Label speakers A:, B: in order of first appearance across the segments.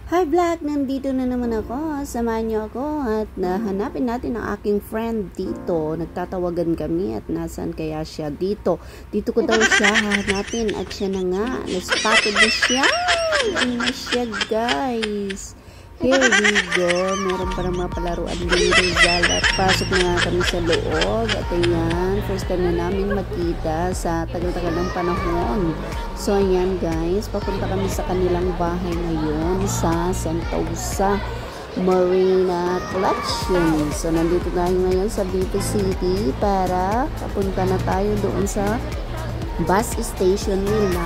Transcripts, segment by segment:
A: Hi vlog! Nandito na naman ako. Samahan niyo ako at hanapin natin ang aking friend dito. Nagtatawagan kami at nasan kaya siya dito. Dito ko daw siya hanapin at siya na nga. Naspotted na siya. Ano na siya guys. Here we go. Meron pa ng mga palaruan dito. At pasok na nga kami sa loob. At ayan, first time na namin makita sa tagal-tagal ng panahon. So ayan guys, papunta kami sa kanilang bahay ngayon sa Sentosa Marina Collection. So nandito tayo ngayon sa Bito City para papunta na tayo doon sa bus station nila.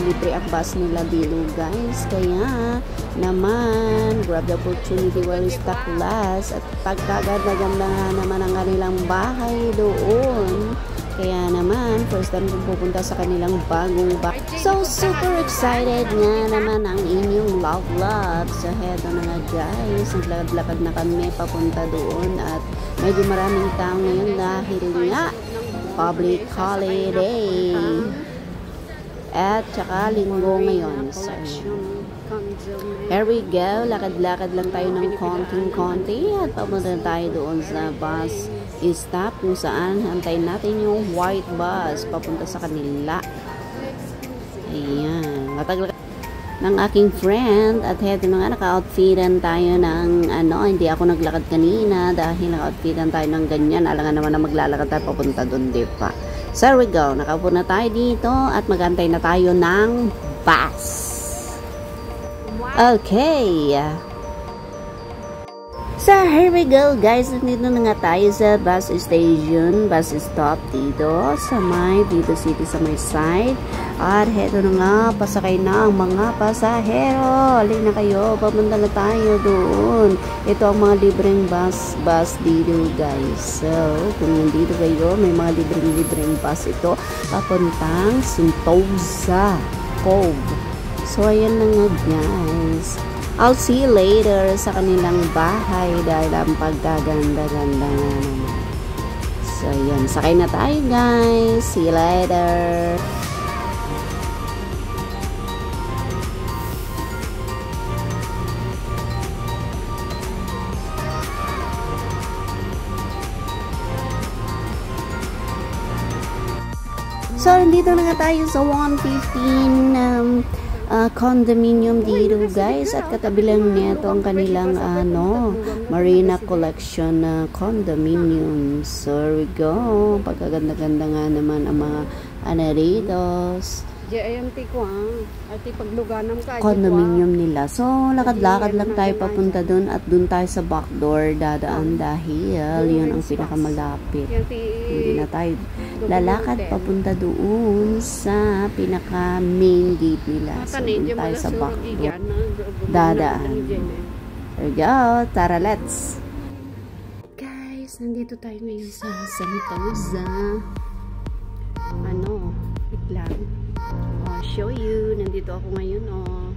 A: Libre ang bus nila dito guys. Kaya naman, grab the opportunity while it's the class. At pagkaganda-ganda nga naman ang kanilang bahay doon. Kaya naman, first time kong pupunta sa kanilang bagong bahay. So, super excited nga naman ang inyong love. So, heto na nga guys. Naglakad-lakad na kami papunta doon. At medyo maraming tao ngayon dahil nga public holiday. At saka linggo ngayon. So, here we go. Lakad-lakad lang tayo ng konting-konti. At papunta tayo doon sa bus stop kung saan antayin natin yung white bus papunta sa kanila. Ayan. Matagal ng aking friend. At heto na nga, naka-outfitan tayo ng hindi ako naglakad kanina dahil naka-outfitan tayo ng ganyan. Alangan naman na maglalakad tayo papunta doon, di pa. So here we go. Nakaupo na tayo dito at magantay na tayo ng bus. Okay. So here we go guys. Nandito na nga tayo sa bus station, bus stop dito sa may Bito City sa may side. At heto na nga, pasakay na ang mga pasahero. Halika na kayo, papunta na tayo doon. Ito ang mga libreng bus dito guys. So kung nandito kayo, may mga libreng bus ito papuntang Sentosa Cove. So ayan na nga guys. I'll see you later sa kanilang bahay dahil ang pagkaganda-ganda nga naman. So yun, sakay na tayo guys. See you later. So, nandito na nga tayo sa 115 condominium dito guys. At katabi lang nito ang kanilang Marina Collection condominium. So, here we go. Pagkaganda-ganda nga naman ang mga dito. Condominium nila. So, lakad-lakad lang tayo papunta doon at doon tayo sa back door dadaan dahil yun ang pinakamalapit. Hindi na tayo lalakad papunta doon sa pinaka main gate nila. So, doon tayo sa back door dadaan. There we go. Tara, let's! Guys, nandito tayo ngayon sa Sentosa. Wait lang. I'll show you. Nandito ako ngayon, diba?